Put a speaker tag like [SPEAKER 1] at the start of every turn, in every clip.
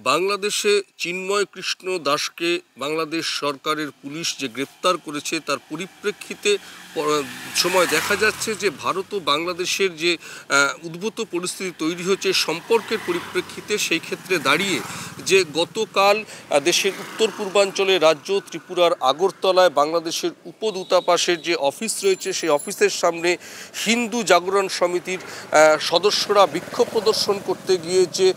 [SPEAKER 1] বাংলাদেশে চিন্ময় কৃষ্ণ দাসকে বাংলাদেশ সরকারের পুলিশ যে গ্রেপ্তার করেছে তার পরিপ্রেক্ষিতে সময় দেখা যাচ্ছে যে ভারত ও বাংলাদেশের যে উদ্ভূত পরিস্থিতি তৈরি হয়েছে সম্পর্কের পরিপ্রেক্ষিতে, সেই ক্ষেত্রে দাঁড়িয়ে যে গতকাল দেশের উত্তর পূর্বাঞ্চলে রাজ্য ত্রিপুরার আগরতলায় বাংলাদেশের উপদূতাবাসের যে অফিস রয়েছে সেই অফিসের সামনে হিন্দু জাগরণ সমিতির সদস্যরা বিক্ষোভ প্রদর্শন করতে গিয়ে যে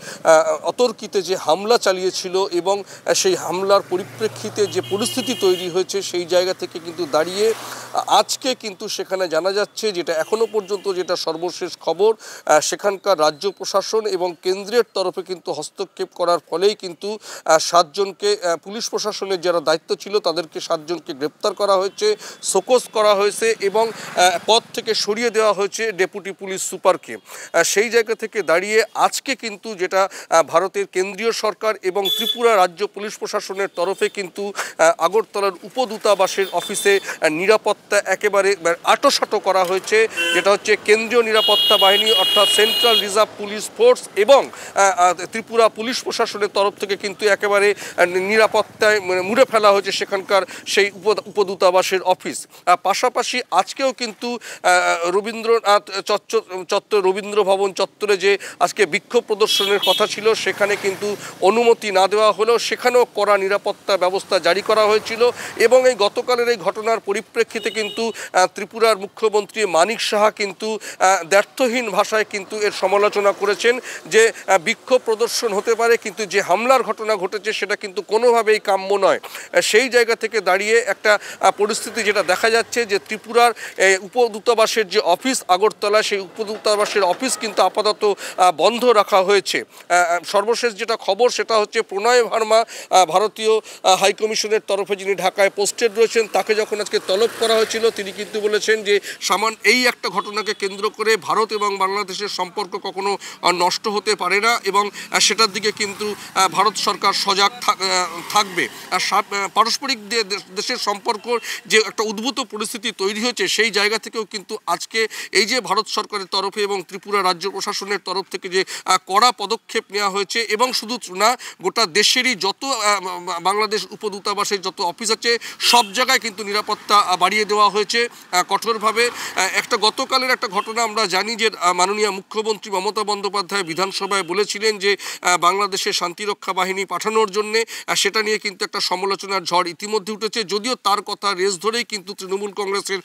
[SPEAKER 1] অতর্কিতে যে হামলা চালিয়েছিল এবং সেই হামলার পরিপ্রেক্ষিতে যে পরিস্থিতি তৈরি হয়েছে, সেই জায়গা থেকে কিন্তু দাঁড়িয়ে আজকে কিন্তু সেখানে জানা যাচ্ছে, যেটা এখনো পর্যন্ত যেটা সর্বশেষ খবর, সেখানকার রাজ্য প্রশাসন এবং কেন্দ্রের তরফে কিন্তু হস্তক্ষেপ করার ফলেই কিন্তু 7 জনকে পুলিশ প্রশাসনের যারা দায়িত্ব ছিল তাদেরকে 7 জনকে গ্রেপ্তার করা হয়েছে, শোকজ করা হয়েছে এবং পদ থেকে সরিয়ে দেওয়া হয়েছে ডেপুটি পুলিশ সুপারকে। সেই জায়গা থেকে দাঁড়িয়ে আজকে কিন্তু যেটা ভারতের কেন্দ্রীয় সরকার এবং ত্রিপুরা রাজ্য পুলিশ প্রশাসনের তরফে কিন্তু আগরতলার উপদূতাবাসের অফিসে নিরাপত্তা একেবারে আঁটোসাঁটো করা হয়েছে, যেটা হচ্ছে কেন্দ্রীয় নিরাপত্তা বাহিনী অর্থাৎ সেন্ট্রাল রিজার্ভ পুলিশ ফোর্স এবং ত্রিপুরা পুলিশ প্রশাসনের তরফ থেকে কিন্তু একেবারে নিরাপত্তায় মুড়ে ফেলা হয়েছে সেখানকার সেই উপদূতাবাসের অফিস। পাশাপাশি আজকেও কিন্তু রবীন্দ্রনাথ চত্বর রবীন্দ্র ভবন চত্বরে যে আজকে বিক্ষোভ প্রদর্শনের কথা ছিল, সেখানে কিন্তু অনুমতি না দেওয়া হলেও সেখানেও কড়া নিরাপত্তা ব্যবস্থা জারি করা হয়েছিল। এবং এই গতকালের এই ঘটনার পরিপ্রেক্ষিতে কিন্তু ত্রিপুরার মুখ্যমন্ত্রী মানিক সাহা কিন্তু দ্ব্যর্থহীন ভাষায় কিন্তু এর সমালোচনা করেছেন যে বিক্ষোভ প্রদর্শন হতে পারে, কিন্তু যে হামলার ঘটনা ঘটেছে সেটা কিন্তু কোনোভাবেই কাম্য নয়। সেই জায়গা থেকে দাঁড়িয়ে একটা পরিস্থিতি যেটা দেখা যাচ্ছে যে ত্রিপুরার উপদূতাবাসের যে অফিস আগরতলা, সেই উপদূতাবাসের অফিস কিন্তু আপাতত বন্ধ রাখা হয়েছে। সর্বশেষ যেটা খবর সেটা হচ্ছে প্রণয় ভার্মা, ভারতীয় হাইকমিশনের তরফে যিনি ঢাকায় পোস্টেড রয়েছেন, তাকে যখন আজকে তলব করা হয়েছিল তিনি কিন্তু বলেছেন যে এই একটা ঘটনাকে কেন্দ্র করে ভারত এবং বাংলাদেশের সম্পর্ক কখনো নষ্ট হতে পারে না এবং সেটার দিকে কিন্তু ভারত সরকার সজাগ থাকবে। পারস্পরিক দেশের সম্পর্ক যে একটা উদ্ভূত পরিস্থিতি তৈরি হয়েছে, সেই জায়গা থেকেও কিন্তু আজকে এই যে ভারত সরকারের তরফে এবং ত্রিপুরা রাজ্য প্রশাসনের তরফ থেকে যে কড়া পদক্ষেপ নেওয়া হয়েছে, এবং শুধু না গোটা দেশেরই যত বাংলাদেশ উপদূতাবাসের যত অফিস আছে সব জায়গায় কিন্তু নিরাপত্তা বাড়িয়ে দেওয়া হয়েছে কঠোরভাবে। একটা গতকালের একটা ঘটনা আমরা জানি যে মাননীয় মুখ্যমন্ত্রী মমতা বন্দ্যোপাধ্যায় বিধানসভায় বলেছিলেন যে বাংলাদেশের শান্তিরক্ষা বাহিনী পাঠানোর জন্যে, সেটা নিয়ে কিন্তু একটা সমালোচনার ঝড় ইতিমধ্যে উঠেছে। যদিও তার কথা রেস ধরেই কিন্তু তৃণমূল কংগ্রেসের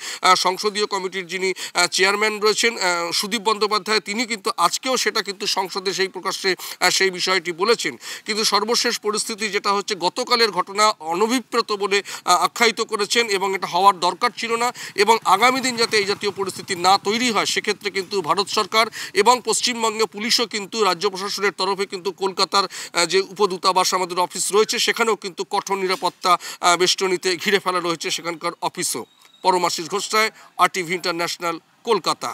[SPEAKER 1] সংসদীয় কমিটির যিনি চেয়ারম্যান রয়েছেন সুদীপ বন্দ্যোপাধ্যায়, তিনি কিন্তু আজকেও সেটা কিন্তু সংসদে সেই প্রকাশ্যে সেই বিষয়টি বলেছেন। কিন্তু সর্বশেষ পরিস্থিতি যেটা হচ্ছে গতকালের ঘটনা অনভিপ্রেত বলে আখ্যায়িত করেছেন এবং এটা হওয়ার দরকার ছিল না, এবং আগামী দিন যাতে এই জাতীয় পরিস্থিতি না তৈরি হয় সেক্ষেত্রে কিন্তু ভারত সরকার এবং পশ্চিমবঙ্গে পুলিশও কিন্তু রাজ্য প্রশাসনের তরফে কিন্তু কলকাতার যে উপদূতাবাস আমাদের অফিস রয়েছে সেখানেও কিন্তু কঠোর নিরাপত্তা বেষ্টনীতে ঘিরে ফেলা রয়েছে সেখানকার অফিসও। পরমাশিস ঘোষ রায়, RTV ইন্টারন্যাশনাল, কলকাতা।